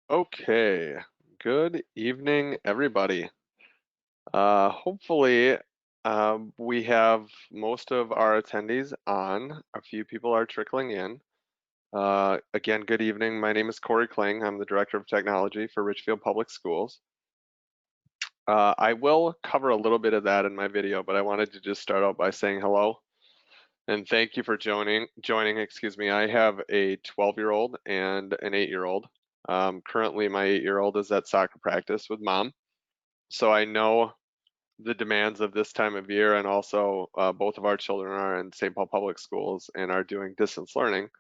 Okay, good evening, everybody. Hopefully, we have most of our attendees on. A few people are trickling in. Again, good evening. My name is Corey Kling. I'm the Director of Technology for Richfield Public Schools. I will cover a little bit of that in my video, but I wanted to just start out by saying hello and thank you for joining, excuse me. I have a 12-year-old and an 8-year-old. Currently, my 8-year-old is at soccer practice with mom. So I know the demands of this time of year, and also both of our children are in St. Paul Public Schools and are doing distance learning.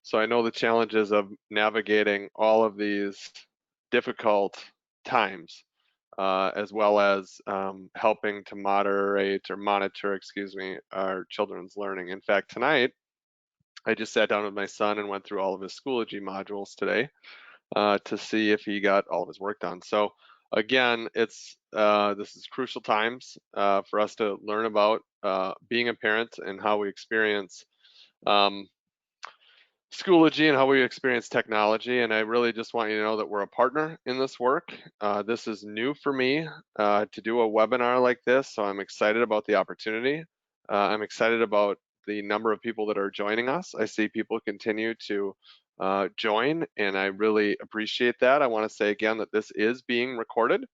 So I know the challenges of navigating all of these difficult times, as well as helping to moderate or monitor, excuse me, our children's learning. In fact, tonight I just sat down with my son and went through all of his Schoology modules today to see if he got all of his work done. So again, this is crucial times for us to learn about being a parent and how we experience um, Schoology and how we experience technology. And I really just want you to know that we're a partner in this work. This is new for me to do a webinar like this, so I'm excited about the opportunity. I'm excited about the number of people that are joining us. I see people continue to join, and I really appreciate that. I want to say again that this is being recorded,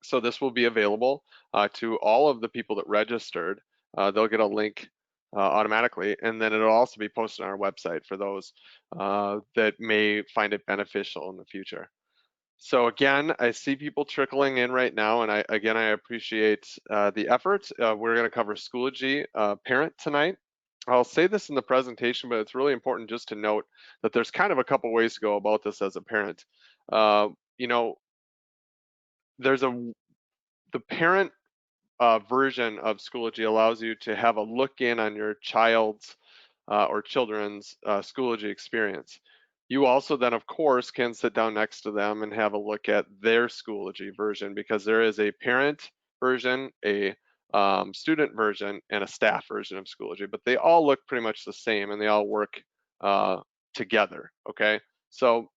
so this will be available to all of the people that registered. They'll get a link automatically, and then it'll also be posted on our website for those that may find it beneficial in the future. So again, I see people trickling in right now, and I appreciate the effort. We're going to cover Schoology Parent tonight. I'll say this in the presentation, but it's really important just to note that there's kind of a couple ways to go about this as a parent. Uh, you know, there's the parent version of Schoology allows you to have a look in on your child's or children's Schoology experience. You also then, of course, can sit down next to them and have a look at their Schoology version, because there is a parent version, a student version, and a staff version of Schoology, but they all look pretty much the same and they all work uh, together. Okay, so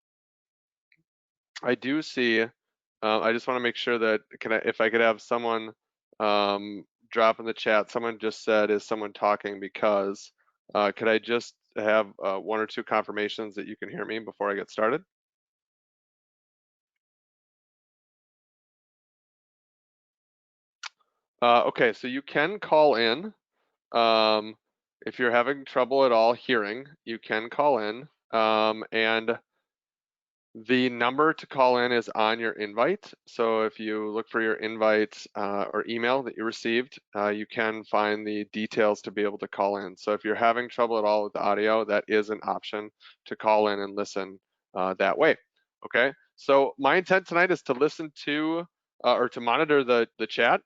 I do see. I just want to make sure that if I could have someone drop in the chat. Someone just said, "Is someone talking?" Because could I just have one or two confirmations that you can hear me before I get started? Okay, so you can call in. Um, if you're having trouble at all hearing, you can call in. And the number to call in is on your invite. So if you look for your invite or email that you received, you can find the details to be able to call in. So if you're having trouble at all with the audio, that is an option to call in and listen that way. Okay. So my intent tonight is to listen to or to monitor the chat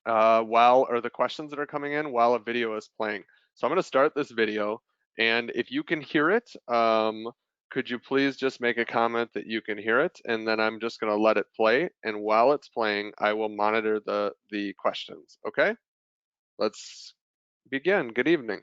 or the questions that are coming in while a video is playing. So I'm going to start this video, and if you can hear it, could you please just make a comment that you can hear it, and then I'm just going to let it play. And while it's playing, I will monitor the questions. Okay, let's begin. Good evening.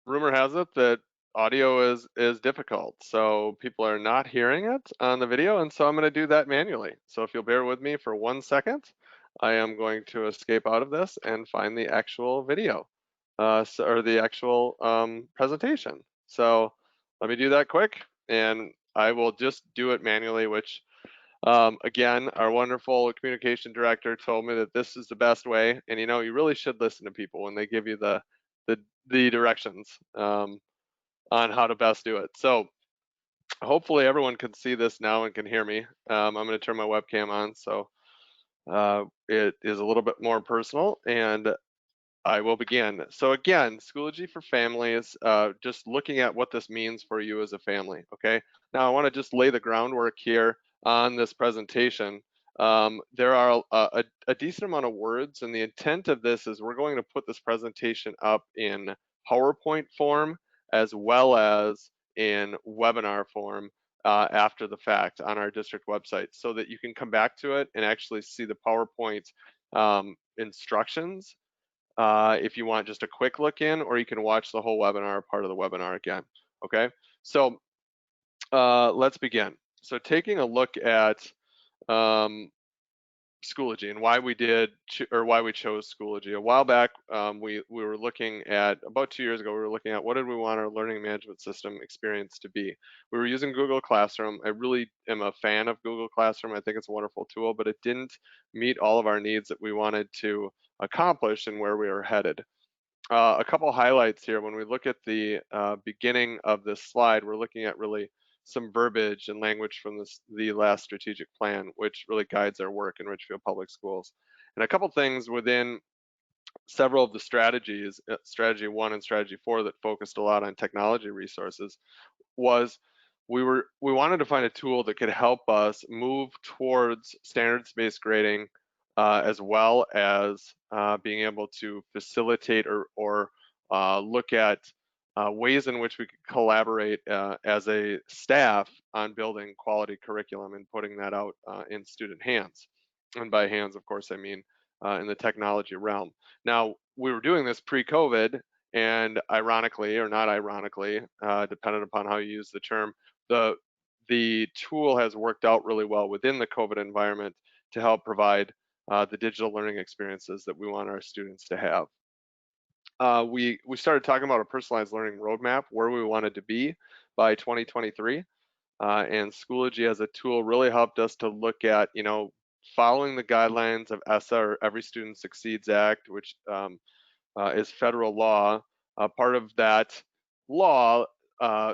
rumor has it that audio is difficult, so people are not hearing it on the video, and so I'm going to do that manually. So if you'll bear with me for 1 second, I am going to escape out of this and find the actual video, or the actual presentation. So let me do that quick, and I will just do it manually, which again, our wonderful communication director told me that this is the best way, and you really should listen to people when they give you the, the directions on how to best do it. So hopefully everyone can see this now and can hear me. I'm going to turn my webcam on so it is a little bit more personal, and I will begin. So again, Schoology for families, just looking at what this means for you as a family, okay? Now I wanna just lay the groundwork here on this presentation. There are a decent amount of words, and the intent of this is we're going to put this presentation up in PowerPoint form as well as in webinar form after the fact on our district website so that you can come back to it and actually see the PowerPoint instructions if you want just a quick look in, or you can watch the whole webinar, part of the webinar again. Okay, so let's begin. So taking a look at um, Schoology and why we did or why we chose Schoology. A while back, we were looking at about 2 years ago. We were looking at what did we want our learning management system experience to be. We were using Google Classroom. I really am a fan of Google Classroom. I think it's a wonderful tool, but it didn't meet all of our needs that we wanted to accomplish and where we were headed. A couple highlights here. When we look at the beginning of this slide, we're looking at really some verbiage and language from the last strategic plan, which really guides our work in Richfield Public Schools. And a couple things within several of the strategies, strategy 1 and strategy 4, that focused a lot on technology resources was we wanted to find a tool that could help us move towards standards-based grading, as well as being able to facilitate or look at ways in which we could collaborate as a staff on building quality curriculum and putting that out in student hands. And by hands, of course, I mean in the technology realm. Now, we were doing this pre-COVID, and ironically or not ironically, depending upon how you use the term, the the tool has worked out really well within the COVID environment to help provide the digital learning experiences that we want our students to have. We started talking about a personalized learning roadmap, where we wanted to be by 2023, and Schoology as a tool really helped us to look at, following the guidelines of ESSA, or Every Student Succeeds Act, which is federal law. Part of that law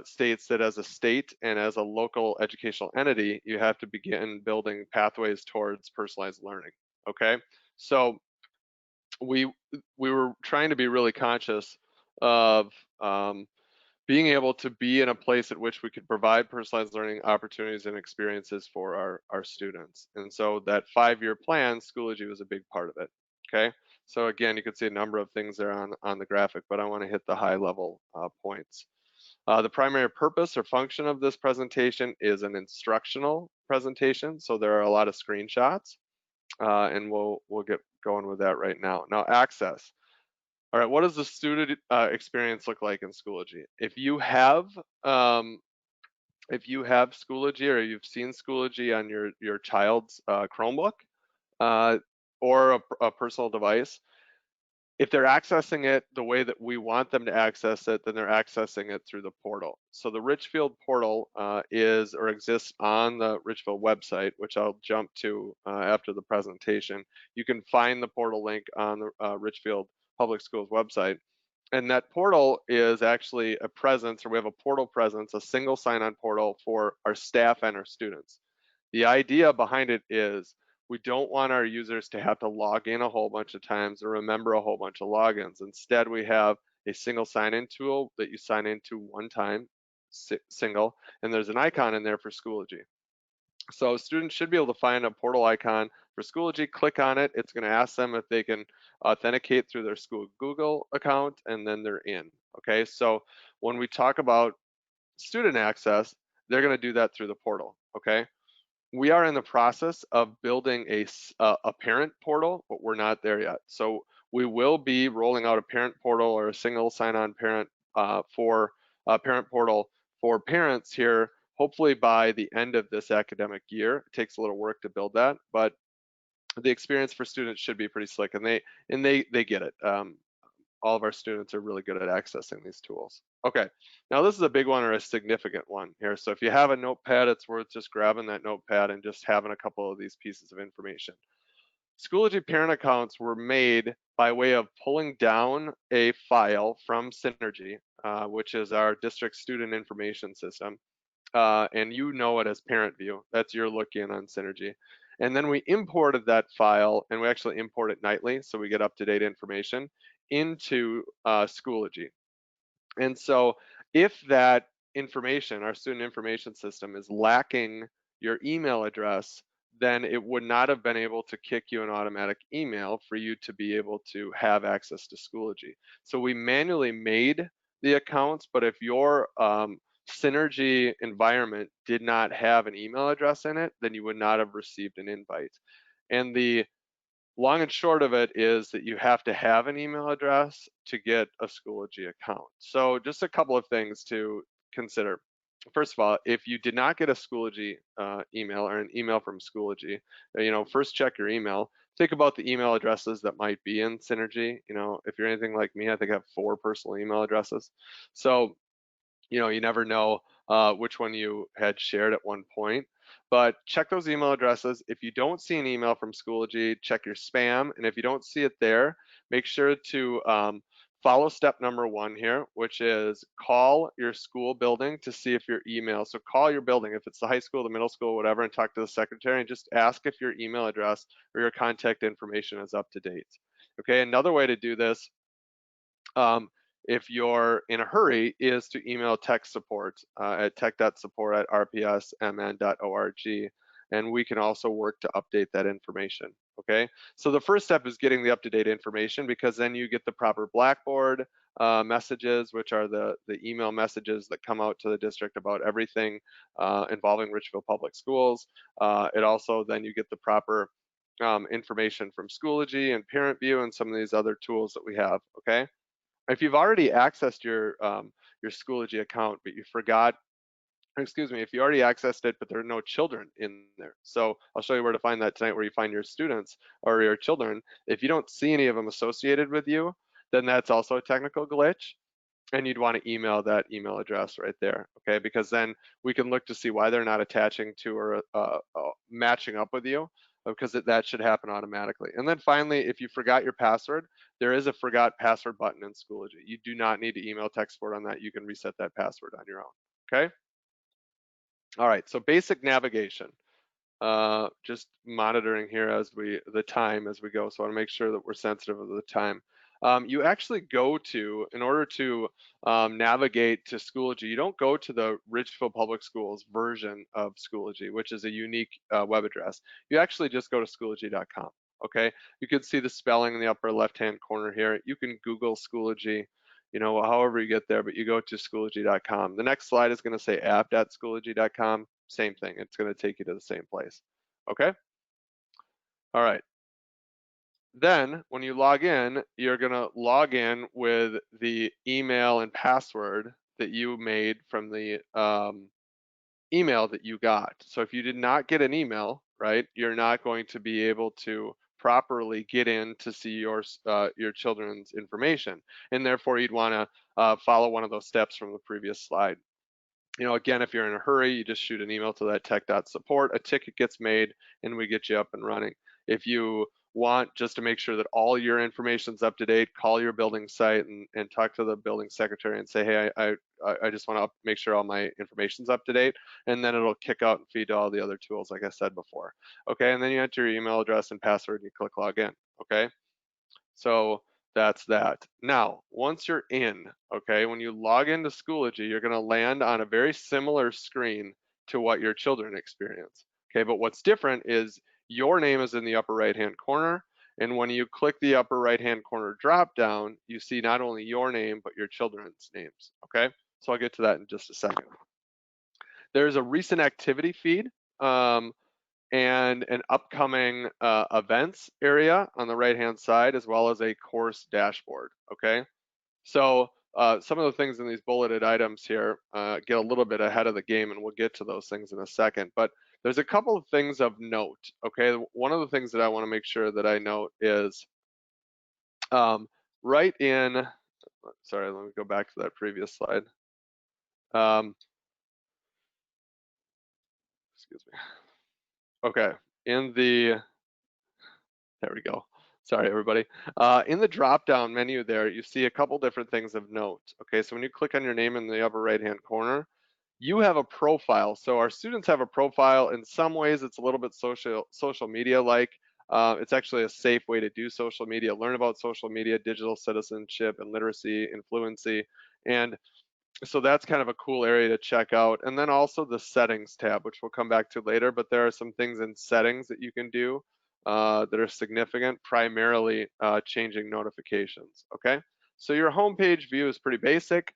states that as a state and as a local educational entity, you have to begin building pathways towards personalized learning. Okay, so we we were trying to be really conscious of being able to be in a place at which we could provide personalized learning opportunities and experiences for our students. And so that 5-year plan, Schoology was a big part of it. Okay. So again, you can see a number of things there on the graphic, but I want to hit the high level points. The primary purpose or function of this presentation is an instructional presentation. So there are a lot of screenshots, and we'll get going with that right now. Now, access. All right, what does the student experience look like in Schoology? Um, if you have Schoology, or you've seen Schoology on your child's Chromebook, uh, or a personal device, if they're accessing it the way that we want them to access it, then they're accessing it through the portal. So the Richfield portal is or exists on the Richfield website, which I'll jump to after the presentation. You can find the portal link on the Richfield Public Schools website. And that portal is actually a presence, or we have a portal presence, a single sign-on portal for our staff and our students. The idea behind it is we don't want our users to have to log in a whole bunch of times or remember a whole bunch of logins. Instead, we have a single sign-in tool that you sign into one time, single, and there's an icon in there for Schoology. So students should be able to find a portal icon for Schoology, click on it. It's going to ask them if they can authenticate through their school Google account, and then they're in. Okay, so when we talk about student access, they're going to do that through the portal. Okay, we are in the process of building a parent portal, but we're not there yet. So we will be rolling out a parent portal or a single sign-on parent for parent portal for parents here, hopefully by the end of this academic year. It takes a little work to build that, but the experience for students should be pretty slick, and they get it. All of our students are really good at accessing these tools. Okay, now this is a big one or a significant one here. So if you have a notepad, it's worth just grabbing that notepad and just having a couple of these pieces of information. Schoology parent accounts were made by way of pulling down a file from Synergy, which is our district student information system, and you know it as parent view. That's your look in on Synergy. And then we imported that file, and we actually import it nightly, so we get up-to-date information into Schoology. And so if that information, our student information system, is lacking your email address, then it would not have been able to kick you an automatic email for you to be able to have access to Schoology. So we manually made the accounts, but if your Synergy environment did not have an email address in it, then you would not have received an invite. And the long and short of it is that you have to have an email address to get a Schoology account. So just a couple of things to consider. First of all, if you did not get a Schoology email or an email from Schoology, first check your email. Think about the email addresses that might be in Synergy. If you're anything like me, I think I have 4 personal email addresses. So you never know which one you had shared at one point. But check those email addresses. If you don't see an email from Schoology, check your spam. And if you don't see it there, make sure to follow step number 1 here, which is call your school building to see if your email. So call your building, if it's the high school, the middle school, whatever, and talk to the secretary and just ask if your email address or your contact information is up to date. Okay, another way to do this um, if you're in a hurry, is to email tech support at tech.support@rpsmn.org, and we can also work to update that information. Okay, so the first step is getting the up-to-date information, because then you get the proper Blackboard messages, which are the email messages that come out to the district about everything involving Richfield Public Schools. It also, then you get the proper information from Schoology and Parent View and some of these other tools that we have. Okay. If you've already accessed your Schoology account, but you forgot, excuse me, if you already accessed it, but there are no children in there. So I'll show you where to find that tonight, where you find your students or your children. If you don't see any of them associated with you, then that's also a technical glitch, and you'd want to email that email address right there, okay? Because then we can look to see why they're not attaching to or matching up with you, because that should happen automatically. And then finally, if you forgot your password, there is a forgot password button in Schoology. You do not need to email tech support on that. You can reset that password on your own, okay? All right, so basic navigation. Just monitoring here the time as we go. So I want to make sure that we're sensitive of the time. You actually go to, in order to navigate to Schoology, you don't go to the Richfield Public Schools version of Schoology, which is a unique web address. You actually just go to Schoology.com. Okay, you can see the spelling in the upper left-hand corner here. You can Google Schoology, however you get there, but you go to Schoology.com. The next slide is going to say app.schoology.com. Same thing. It's going to take you to the same place. Okay. All right. Then when you log in, you're going to log in with the email and password that you made from the email that you got. So if you did not get an email, right, you're not going to be able to properly get in to see your children's information, and therefore you'd want to follow one of those steps from the previous slide. Again, if you're in a hurry, you just shoot an email to that tech.support, a ticket gets made, and we get you up and running. If you want just to make sure that all your information's up to date, call your building site and talk to the building secretary and say, hey, I just want to make sure all my information's up to date, and then it'll kick out and feed to all the other tools like I said before. Okay, and then you enter your email address and password and you click login. Okay, so that's that. Now, once you're in, okay, when you log into Schoology, you're going to land on a very similar screen to what your children experience. Okay, but what's different is your name is in the upper right-hand corner, and when you click the upper right-hand corner drop down, you see not only your name, but your children's names. Okay, so I'll get to that in just a second. There's a recent activity feed. And an upcoming events area on the right hand side, as well as a course dashboard. Okay, so some of the things in these bulleted items here get a little bit ahead of the game, and we'll get to those things in a second. But there's a couple of things of note. Okay, one of the things that I want to make sure that I note is um, right in. Sorry, let me go back to that previous slide. Um, excuse me. Okay, in the there we go. Sorry, everybody. In the drop-down menu there, you see a couple different things of note. Okay, so when you click on your name in the upper right-hand corner, you have a profile. So our students have a profile. In some ways, it's a little bit social media like. It's actually a safe way to do social media, learn about social media, digital citizenship, and literacy, and fluency. And so that's kind of a cool area to check out. And then also the settings tab, which we'll come back to later, but there are some things in settings that you can do that are significant, primarily changing notifications, okay? So your homepage view is pretty basic.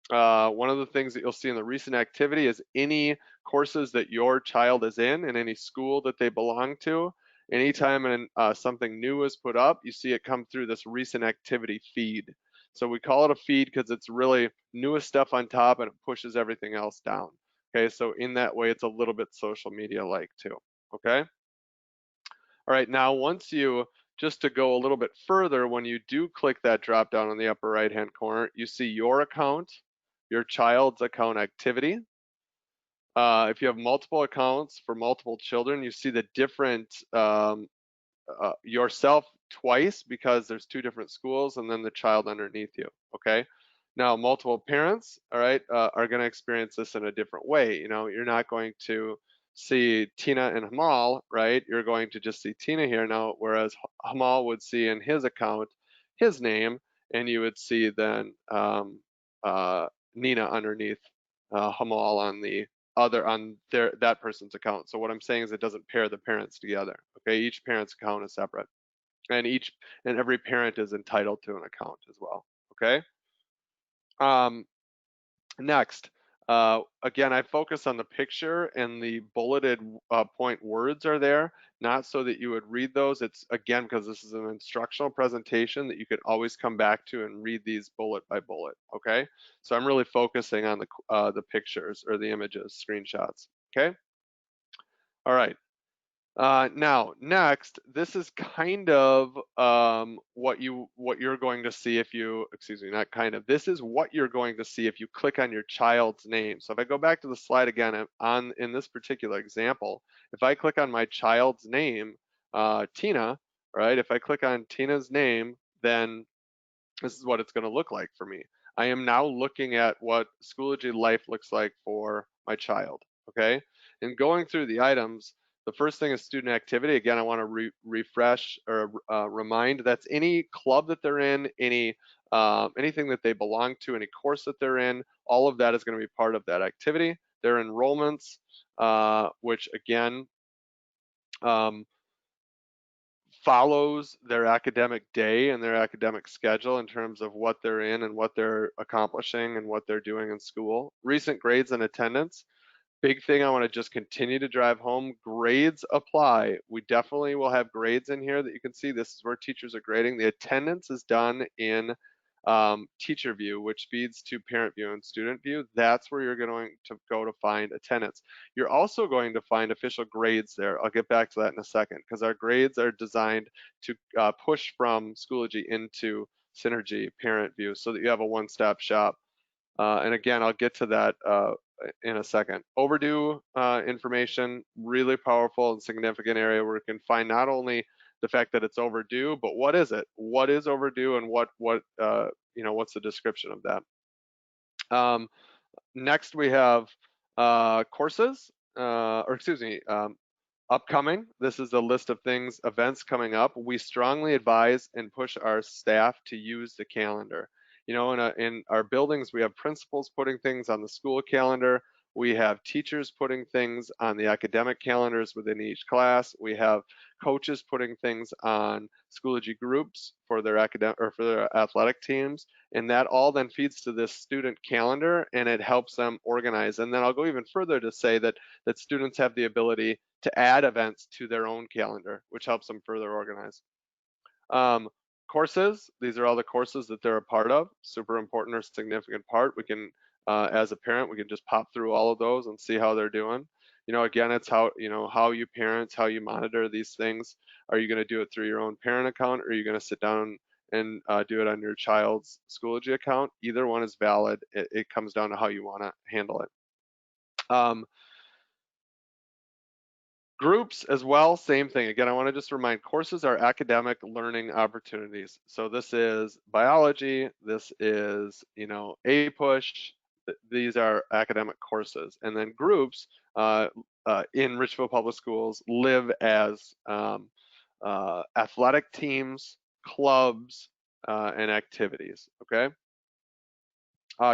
One of the things that you'll see in the recent activity is any courses that your child is in any school that they belong to. Anytime something new is put up, you see it come through this recent activity feed. So we call it a feed because it's really newest stuff on top and it pushes everything else down. Okay, so in that way, it's a little bit social media like too. Okay. All right, now just to go a little bit further, when you do click that drop down in the upper right hand corner, you see your account, your child's account activity. If you have multiple accounts for multiple children, you see the different yourself twice because there's two different schools and then the child underneath you. Okay. Now, multiple parents, all right, are going to experience this in a different way. You know, you're not going to see Tina and Hamal, right? You're going to just see Tina here now, whereas Hamal would see in his account his name, and you would see then Nina underneath Hamal on the other on that person's account. So what I'm saying is it doesn't pair the parents together. Okay, each parent's account is separate, and every parent is entitled to an account as well. Okay. Um, Next, again, I focus on the picture and the bulleted point words are there, not so that you would read those. It's again because this is an instructional presentation that you could always come back to and read these bullet by bullet. Okay, so I'm really focusing on the pictures or the images, screenshots. Okay, all right. Now, next, this is kind of what you're going to see if you, excuse me, not kind of. This is what you're going to see if you click on your child's name. So if I go back to the slide again in this particular example, if I click on my child's name, Tina, right? If I click on Tina's name, then this is what it's going to look like for me. I am now looking at what Schoology life looks like for my child. Okay, and going through the items, the first thing is student activity. Again, I want to refresh or remind that's any club that they're in, anything that they belong to, any course that they're in. All of that is going to be part of that activity. Their enrollments, which again um, follows their academic day and their academic schedule in terms of what they're in and what they're accomplishing and what they're doing in school. Recent grades and attendance. Big thing I want to just continue to drive home, grades apply. We definitely will have grades in here that you can see. This is where teachers are grading. The attendance is done in teacher view, which feeds to parent view and student view. That's where you're going to go to find attendance. You're also going to find official grades there. I'll get back to that in a second because our grades are designed to push from Schoology into Synergy parent view so that you have a one-stop shop. And again, I'll get to that in a second. Overdue information, really powerful and significant area where you can find not only the fact that it's overdue, but what is it? What is overdue, and what's the description of that? Next, we have courses, or excuse me, upcoming. This is a list of things, events coming up. We strongly advise and push our staff to use the calendar. You know, in our buildings, we have principals putting things on the school calendar. We have teachers putting things on the academic calendars within each class. We have coaches putting things on Schoology groups for their academic or for their athletic teams. And that all then feeds to this student calendar and it helps them organize. And then I'll go even further to say that students have the ability to add events to their own calendar, which helps them further organize. Um, Courses, these are all the courses that they're a part of, super important or significant part. We can, as a parent, we can just pop through all of those and see how they're doing. Again, it's how, how you parents, how you monitor these things. Are you going to do it through your own parent account, or are you going to sit down and do it on your child's Schoology account? Either one is valid. It comes down to how you want to handle it. Groups as well, same thing. Again, I want to just remind courses are academic learning opportunities. So this is biology, this is, A push, these are academic courses. And then groups in Richfield Public Schools live as athletic teams, clubs, and activities, okay?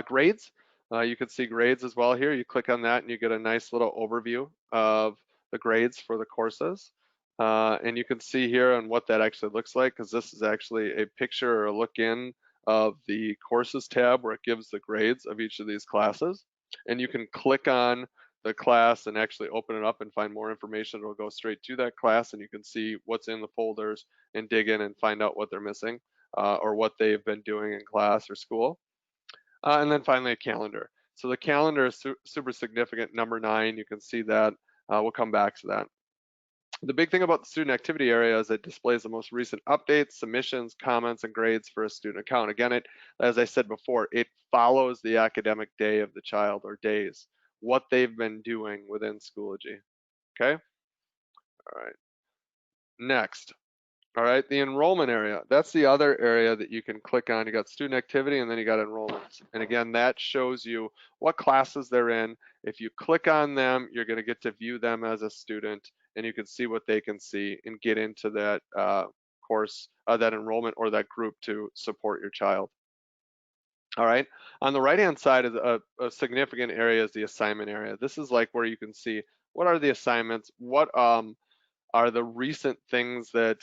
Grades, you can see grades as well here. You click on that and you get a nice little overview of the grades for the courses. And you can see here on what that actually looks like, because this is actually a picture or a look in of the courses tab where it gives the grades of each of these classes. And you can click on the class and actually open it up and find more information. It'll go straight to that class and you can see what's in the folders and dig in and find out what they're missing or what they've been doing in class or school. And then finally a calendar. So the calendar is super significant. Number 9, you can see that. We'll come back to that. The big thing about the student activity area is it displays the most recent updates, submissions, comments, and grades for a student account. Again, as I said before, it follows the academic day of the child or days, what they've been doing within Schoology. Okay? All right. Next. All right, the enrollment area. That's the other area that you can click on. You got student activity and then you got enrollment. And again, that shows you what classes they're in. If you click on them, you're going to get to view them as a student and you can see what they can see and get into that course, that enrollment or that group to support your child. All right, on the right-hand side of a significant area is the assignment area. This is like where you can see what are the assignments, what are the recent things that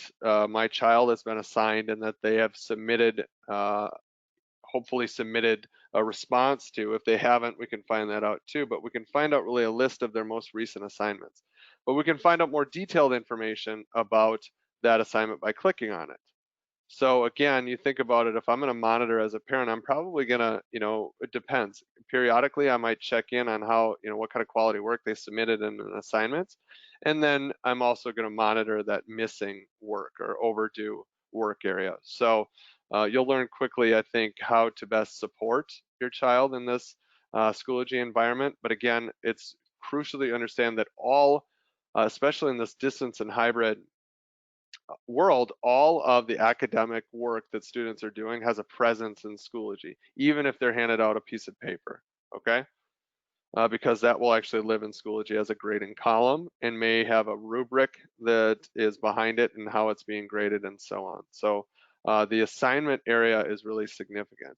my child has been assigned and that they have submitted, hopefully submitted a response to. If they haven't, we can find that out too, but we can find out really a list of their most recent assignments. But we can find out more detailed information about that assignment by clicking on it. So again, you think about it, if I'm going to monitor as a parent, I'm probably going to, it depends. Periodically, I might check in on how, what kind of quality work they submitted in an assignment. And then I'm also going to monitor that missing work or overdue work area. So you'll learn quickly, I think, how to best support your child in this Schoology environment. But again, it's crucial to understand that all, especially in this distance and hybrid world, all of the academic work that students are doing has a presence in Schoology, even if they're handed out a piece of paper, okay? Because that will actually live in Schoology as a grading column and may have a rubric that is behind it and how it's being graded and so on. So the assignment area is really significant.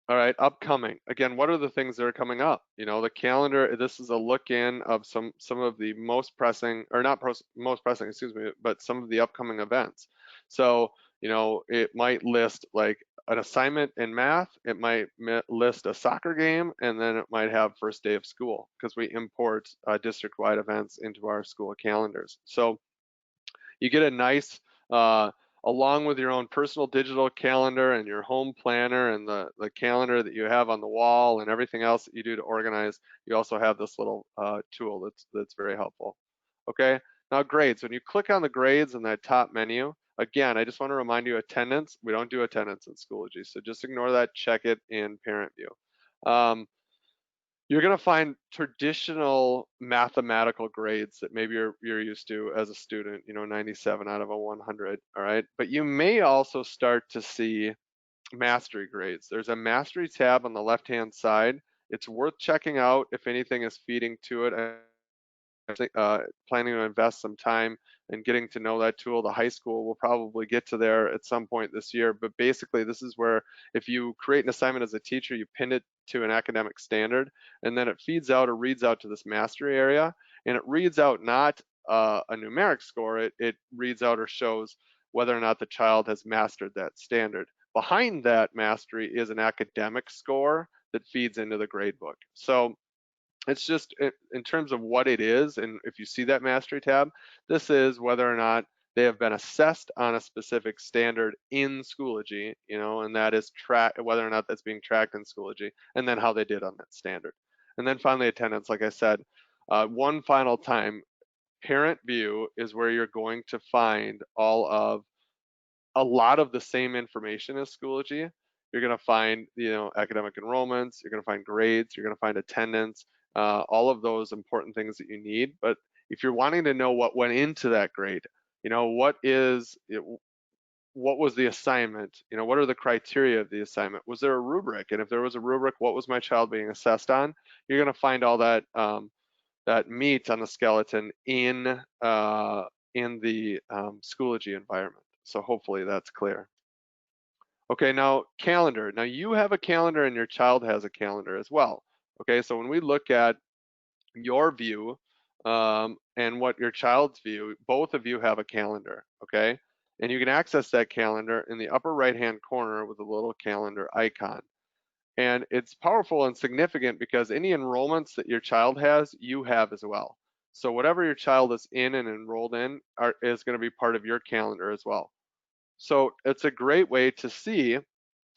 All right, upcoming. Again, what are the things that are coming up? The calendar, this is a look in of some of the most pressing, or not most pressing, excuse me, but some of the upcoming events. So, it might list like an assignment in math, it might list a soccer game, and then it might have first day of school because we import district-wide events into our school calendars. So you get a nice along with your own personal digital calendar and your home planner and the calendar that you have on the wall and everything else that you do to organize, you also have this little tool that's very helpful. Okay, now grades. When you click on the grades in that top menu, again, I just want to remind you attendance. We don't do attendance in Schoology, so just ignore that, check it in parent view. You're going to find traditional mathematical grades that maybe you're used to as a student, 97 out of a 100, all right? But you may also start to see mastery grades. There's a mastery tab on the left-hand side. It's worth checking out if anything is feeding to it. Planning to invest some time in getting to know that tool. The high school will probably get to there at some point this year, but basically this is where if you create an assignment as a teacher, you pin it to an academic standard, and then it feeds out or reads out to this mastery area, and it reads out not a numeric score, it reads out or shows whether or not the child has mastered that standard. Behind that mastery is an academic score that feeds into the gradebook. So it's just in terms of what it is, and if you see that mastery tab, this is whether or not they have been assessed on a specific standard in Schoology, and that is track whether or not that's being tracked in Schoology, and then how they did on that standard. And then finally, attendance, like I said, one final time, parent view is where you're going to find all of a lot of the same information as Schoology. You're going to find, academic enrollments, you're going to find grades, you're going to find attendance, all of those important things that you need. But if you're wanting to know what went into that grade, what was the assignment? What are the criteria of the assignment? Was there a rubric? And if there was a rubric, what was my child being assessed on? You're going to find all that that meat on the skeleton in the Schoology environment. So hopefully that's clear. Okay, now calendar. Now you have a calendar and your child has a calendar as well. Okay, so when we look at your view and what your child's view, both of you have a calendar. Okay, and you can access that calendar in the upper right-hand corner with a little calendar icon. And it's powerful and significant because any enrollments that your child has, you have as well. So whatever your child is in and enrolled in is going to be part of your calendar as well. So it's a great way to see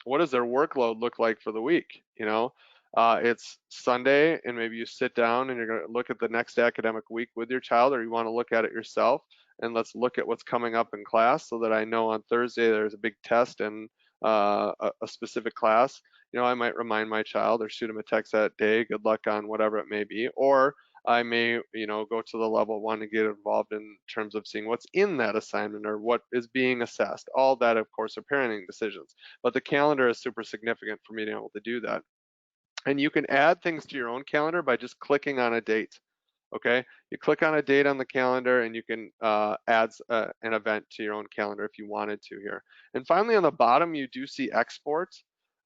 what does their workload look like for the week. It's Sunday and maybe you sit down and you're going to look at the next academic week with your child, or you want to look at it yourself, and let's look at what's coming up in class so that I know on Thursday there's a big test and a specific class. I might remind my child or shoot him a text that day, good luck on whatever it may be, or I may, go to the level one and get involved in terms of seeing what's in that assignment or what is being assessed. All that, of course, are parenting decisions. But the calendar is super significant for me to be able to do that. And you can add things to your own calendar by just clicking on a date. Okay, you click on a date on the calendar and you can add an event to your own calendar if you wanted to here. And finally, on the bottom, you do see export.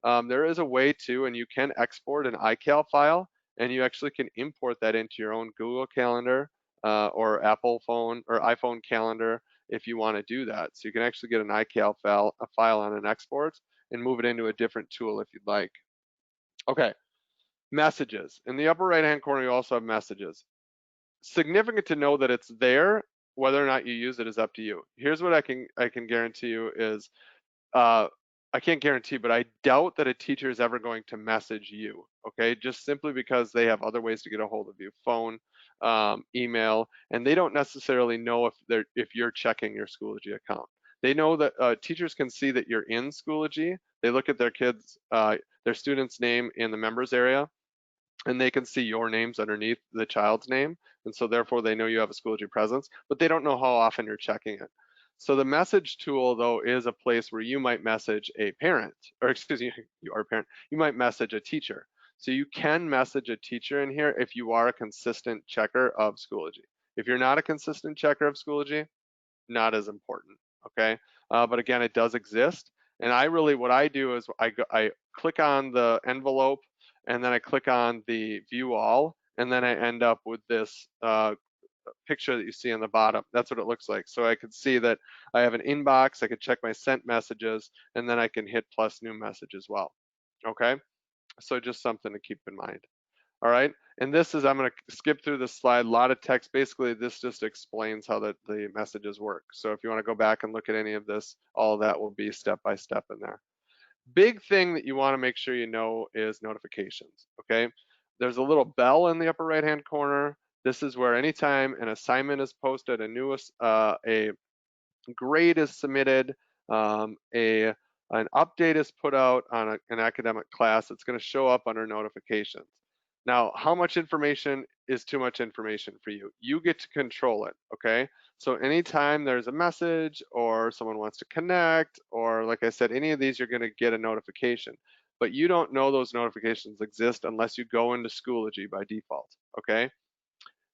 There is a way to, and you can export an iCal file, and you actually can import that into your own Google Calendar or Apple phone or iPhone calendar if you want to do that. So you can actually get an iCal file, a file on an export, and move it into a different tool if you'd like. Okay, messages. In the upper right-hand corner, you also have messages. Significant to know that it's there. Whether or not you use it is up to you. Here's what I can guarantee you is uh, I can't guarantee, but I doubt that a teacher is ever going to message you. Okay, just simply because they have other ways to get a hold of you, phone, email, and they don't necessarily know if you're checking your Schoology account. They know that teachers can see that you're in Schoology. They look at their student's name in the members area, and they can see your names underneath the child's name, and so therefore they know you have a Schoology presence, but they don't know how often you're checking it. So the message tool, though, is a place where you might message a parent, or excuse me, you are a parent, you might message a teacher. So you can message a teacher in here if you are a consistent checker of Schoology. If you're not a consistent checker of Schoology, not as important, okay? But again, it does exist. And what I do is I click on the envelope and then I click on the view all, and then I end up with this picture that you see on the bottom. That's what it looks like. So I can see that I have an inbox, I could check my sent messages, and then I can hit plus new message as well, okay? So just something to keep in mind. All right, and I'm going to skip through this slide, a lot of text. Basically, this just explains how the messages work. So if you want to go back and look at any of this, all of that will be step by step in there. Big thing that you want to make sure you know is notifications, okay? There's a little bell in the upper right-hand corner. This is where anytime an assignment is posted, a grade is submitted, an update is put out on an academic class, it's going to show up under notifications. Now, how much information is too much information for you? You get to control it, okay? So anytime there's a message or someone wants to connect, or like I said, any of these, you're going to get a notification. But you don't know those notifications exist unless you go into Schoology by default, okay?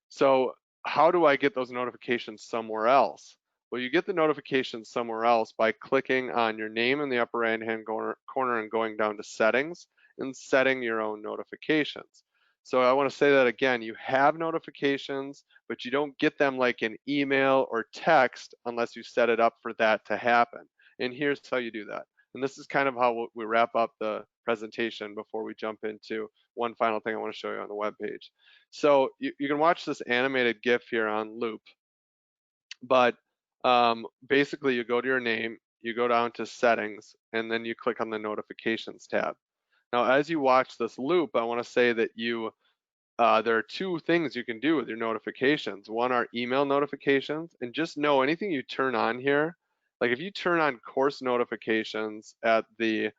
So how do I get those notifications somewhere else? Well, you get the notifications somewhere else by clicking on your name in the upper right-hand corner and going down to settings and setting your own notifications. So I want to say that again, you have notifications, but you don't get them like an email or text unless you set it up for that to happen. And here's how you do that. And this is kind of how we wrap up the presentation before we jump into one final thing I want to show you on the web page. So you can watch this animated GIF here on loop, but Basically you go to your name, you go down to settings, and then you click on the notifications tab. Now, as you watch this loop, I want to say that there are two things you can do with your notifications. One are email notifications, and just know anything you turn on here, like if you turn on course notifications at the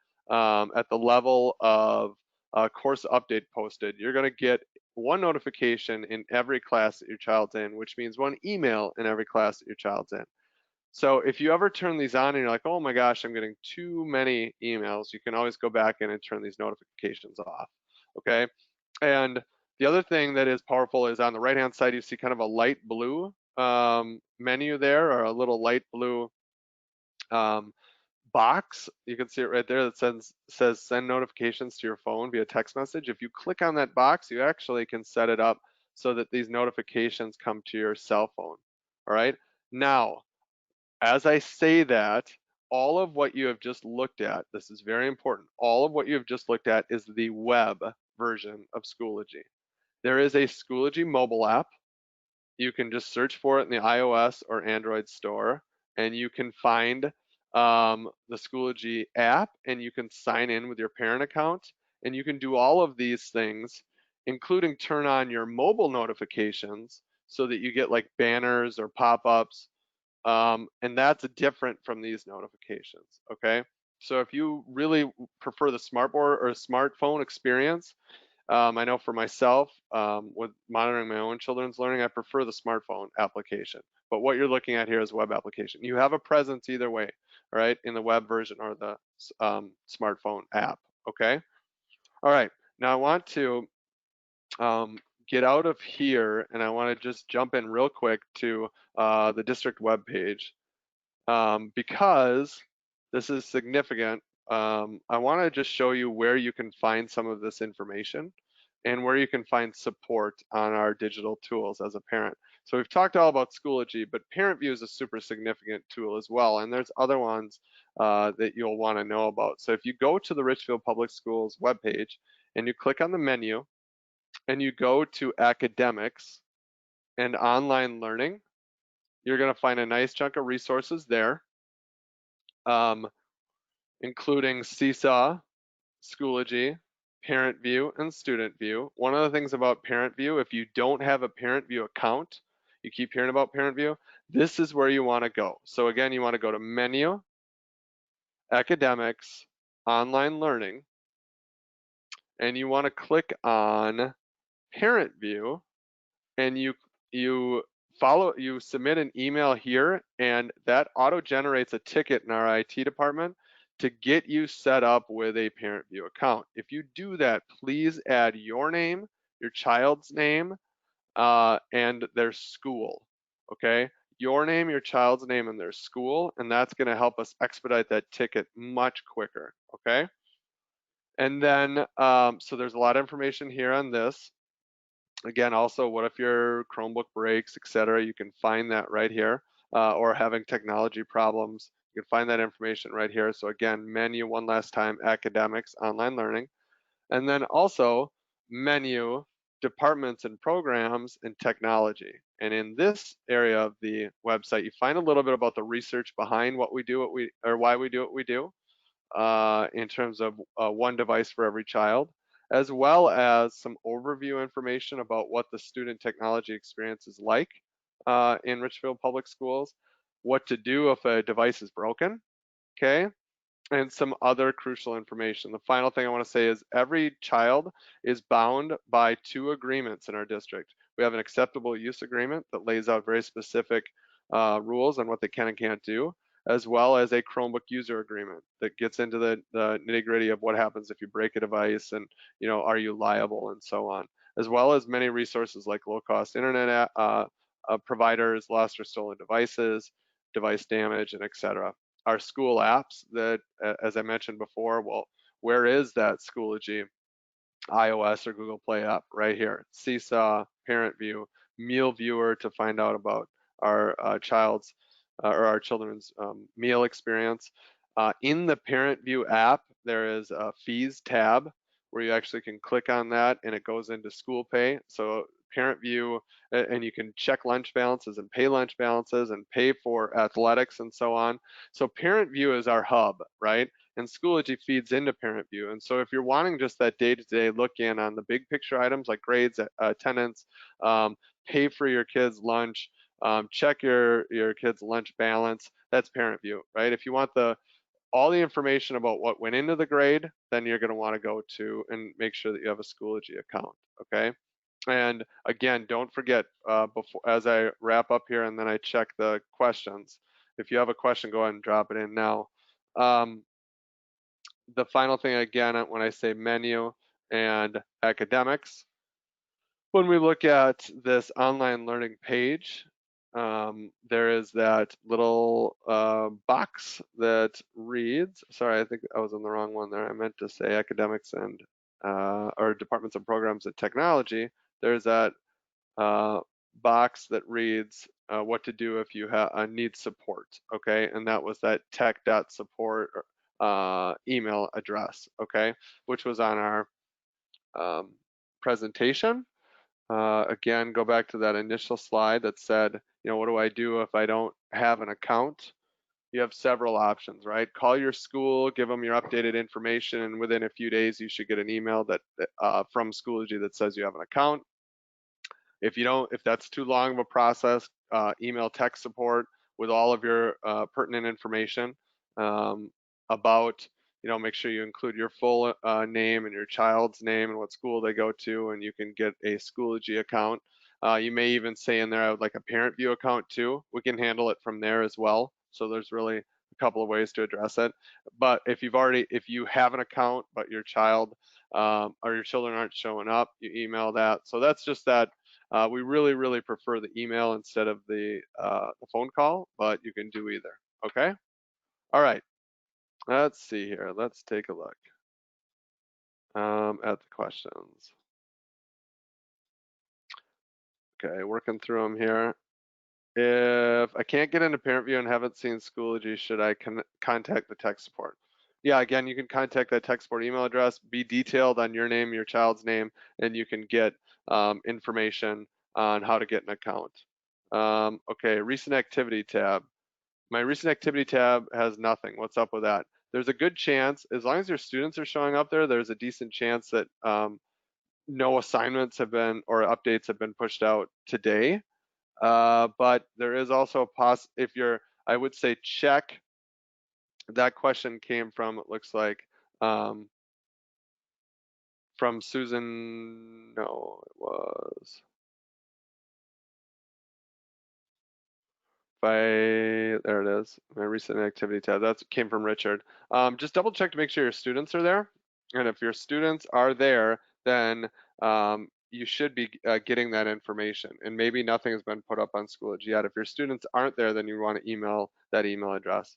level of course update posted, you're going to get one notification in every class that your child's in, which means one email in every class that your child's in. So if you ever turn these on and you're like, oh my gosh, I'm getting too many emails, you can always go back in and turn these notifications off. Okay. And the other thing that is powerful is on the right hand side, you see kind of a light blue menu there, or a little light blue um, box. You can see it right there that says send notifications to your phone via text message. If you click on that box, you actually can set it up so that these notifications come to your cell phone. All right. Now, as I say that, all of what you have just looked at, this is very important, all of what you have just looked at is the web version of Schoology. There is a Schoology mobile app. You can just search for it in the iOS or Android store, and you can find the Schoology app, and you can sign in with your parent account, and you can do all of these things, including turn on your mobile notifications so that you get like banners or pop-ups, and that's different from these notifications. Okay, so if you really prefer the smartboard or smartphone experience, I know for myself, with monitoring my own children's learning, I prefer the smartphone application. But what you're looking at here is web application. You have a presence either way, right, in the web version or the smartphone app. Okay. All right. Now I want to get out of here, and I want to just jump in real quick to the district web page, because this is significant. I want to just show you where you can find some of this information and where you can find support on our digital tools as a parent. So we've talked all about Schoology, but ParentView is a super significant tool as well, and there's other ones that you'll want to know about. So if you go to the Richfield Public Schools webpage and you click on the menu and you go to Academics and Online Learning, you're going to find a nice chunk of resources there, um, including Seesaw, Schoology, Parent View, and Student View. One of the things about Parent View, if you don't have a Parent View account, you keep hearing about Parent View, this is where you want to go. So again, you want to go to Menu, Academics, Online Learning, and you want to click on Parent View, and you submit an email here, and that auto generates a ticket in our IT department to get you set up with a ParentView account. If you do that, please add your name, your child's name, and their school. Okay, your name, your child's name, and their school, and that's going to help us expedite that ticket much quicker. Okay, and then so there's a lot of information here on this. Again, also, what if your Chromebook breaks, etc.? You can find that right here, or having technology problems. You can find that information right here. So again, menu one last time, academics, online learning, and then also menu, departments and programs, and technology. And in this area of the website, you find a little bit about the research behind what we do, or why we do what we do, in terms of one device for every child, as well as some overview information about what the student technology experience is like in Richfield Public Schools, what to do if a device is broken, okay, and some other crucial information. The final thing I want to say is every child is bound by two agreements in our district. We have an acceptable use agreement that lays out very specific rules on what they can and can't do, as well as a Chromebook user agreement that gets into the nitty gritty of what happens if you break a device, and are you liable, and so on, as well as many resources like low cost internet providers, lost or stolen devices, device damage, and etc. Our school apps that, as I mentioned before, well, where is that Schoology iOS or Google Play app? Right here. Seesaw, Parent View, Meal Viewer to find out about our child's or our children's meal experience. In the Parent View app, there is a fees tab where you actually can click on that and it goes into school pay. So parent view, and you can check lunch balances and pay for athletics and so on. So parent view is our hub, right? And Schoology feeds into parent view. And so if you're wanting just that day-to-day look in on the big picture items like grades, attendance, um, pay for your kids' lunch, check your kids' lunch balance, that's parent view, right? If you want all the information about what went into the grade, then you're going to want to go to and make sure that you have a Schoology account, okay? And again, don't forget, before as I wrap up here and then I check the questions, if you have a question, go ahead and drop it in now. Um, the final thing again, when I say menu and academics, when we look at this online learning page, there is that little box that reads, sorry, I think I was on the wrong one there. I meant to say academics and or departments and programs and technology. There's that uh, box that reads what to do if you need support, okay? And that was that tech.support email address, okay? Which was on our um, presentation. Again, go back to that initial slide that said, what do I do if I don't have an account? You have several options, right? Call your school, give them your updated information, and within a few days, you should get an email that from Schoology that says you have an account. If that's too long of a process, email tech support with all of your pertinent information about, make sure you include your full name and your child's name and what school they go to, and you can get a Schoology account. You may even say in there, I would like a parent view account too. We can handle it from there as well. So there's really a couple of ways to address it. But if you have an account, but your child or your children aren't showing up, you email that. So that's just that we really, really prefer the email instead of the phone call, but you can do either. Okay. All right. Let's see here. Let's take a look at the questions. Okay, working through them here. If I can't get into parent view and haven't seen Schoology, should I contact the tech support? Yeah, again, you can contact that tech support email address, be detailed on your name, your child's name, and you can get information on how to get an account. Okay, recent activity tab. My recent activity tab has nothing. What's up with that? There's a good chance, as long as your students are showing up there, there's a decent chance that no assignments have been or updates have been pushed out today. But there is also if you're, I would say check. That question came from, it looks like, um, from Susan. No, it was there it is, my recent activity tab. That came from Richard. Just double check to make sure your students are there. And if your students are there, then you should be getting that information. And maybe nothing has been put up on Schoology yet. If your students aren't there, then you want to email that email address.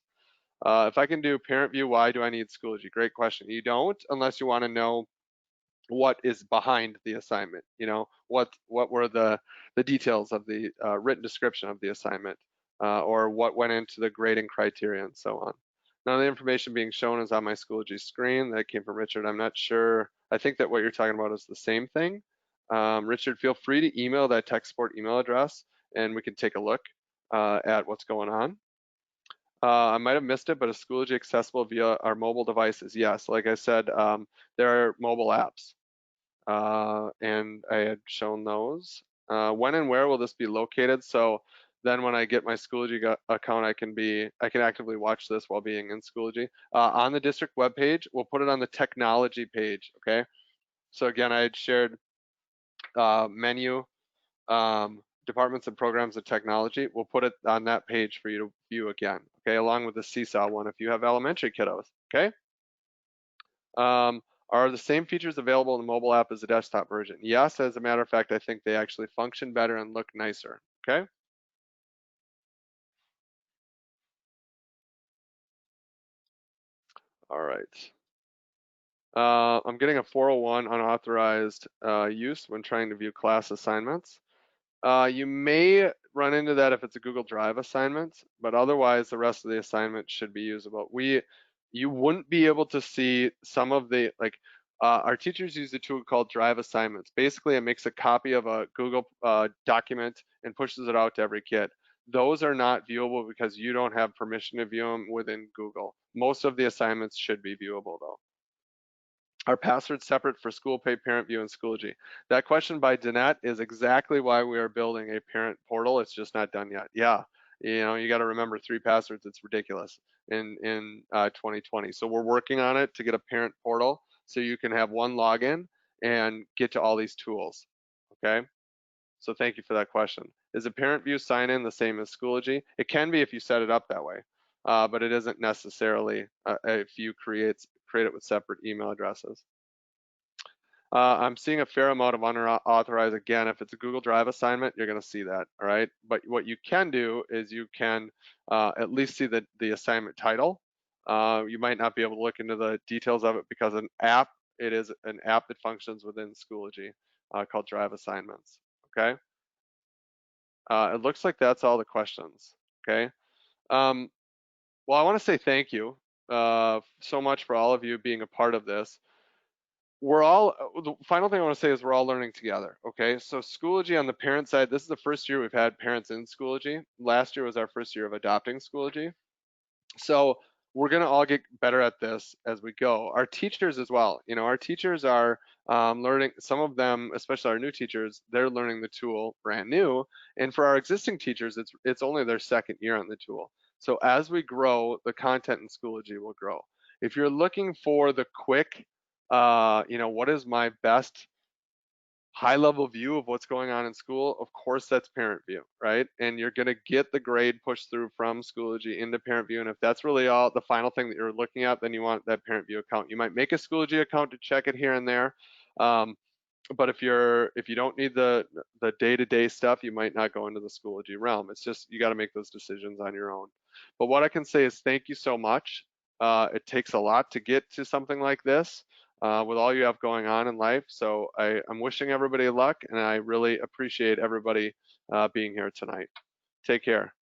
If I can do parent view, why do I need Schoology? Great question. You don't unless you want to know what is behind the assignment. What were the details of the written description of the assignment, or what went into the grading criteria and so on. Now the information being shown is on my Schoology screen. That came from Richard. I'm not sure. I think that what you're talking about is the same thing. Richard, feel free to email that tech support email address and we can take a look at what's going on. I might have missed it, but is Schoology accessible via our mobile devices? Yes, like I said, there are mobile apps, and I had shown those. When and where will this be located? So then when I get my Schoology account, I can actively watch this while being in Schoology. On the district webpage, we'll put it on the technology page, okay? So again, I had shared menu, departments and programs of technology. We'll put it on that page for you to view again, okay, along with the Seesaw one if you have elementary kiddos, okay? Are the same features available in the mobile app as the desktop version? Yes, as a matter of fact, I think they actually function better and look nicer, okay? All right. I'm getting a 401 unauthorized use when trying to view class assignments. You may run into that if it's a Google Drive assignment, but otherwise the rest of the assignment should be usable. You wouldn't be able to see some of the, like, Our teachers use a tool called Drive Assignments. Basically, it makes a copy of a Google document and pushes it out to every kid. Those are not viewable because you don't have permission to view them within Google. Most of the assignments should be viewable though. Are passwords separate for school pay, parent view, and Schoology? That question by Danette is exactly why we are building a parent portal. It's just not done yet. Yeah, you know, you got to remember 3 passwords. It's ridiculous in 2020. So we're working on it to get a parent portal so you can have one login and get to all these tools. Okay. So thank you for that question. Is a parent view sign in the same as Schoology? It can be if you set it up that way, but it isn't necessarily if you create it with separate email addresses. I'm seeing a fair amount of unauthorized. Again, if it's a Google Drive assignment, you're going to see that. All right. But what you can do is you can at least see the assignment title. You might not be able to look into the details of it because it is an app that functions within Schoology called Drive Assignments. Okay. It looks like that's all the questions. Okay. Um, well, I want to say thank you so much for all of you being a part of this. The final thing I want to say is we're all learning together. Okay. So Schoology on the parent side, this is the first year we've had parents in Schoology. Last year was our first year of adopting Schoology. So we're going to all get better at this as we go. Our teachers as well. You know, our teachers are learning, some of them, especially our new teachers, they're learning the tool brand new. And for our existing teachers, it's only their second year on the tool. So as we grow, the content in Schoology will grow. If you're looking for the quick, you know, what is my best high level view of what's going on in school, of course that's parent view, right? And you're going to get the grade pushed through from Schoology into parent view. And if that's really all the final thing that you're looking at, then you want that parent view account. You might make a Schoology account to check it here and there. Um, but if you don't need the day-to-day stuff, you might not go into the Schoology realm. It's just you got to make those decisions on your own. But what I can say is thank you so much. It takes a lot to get to something like this with all you have going on in life. So I'm wishing everybody luck, and I really appreciate everybody being here tonight. Take care.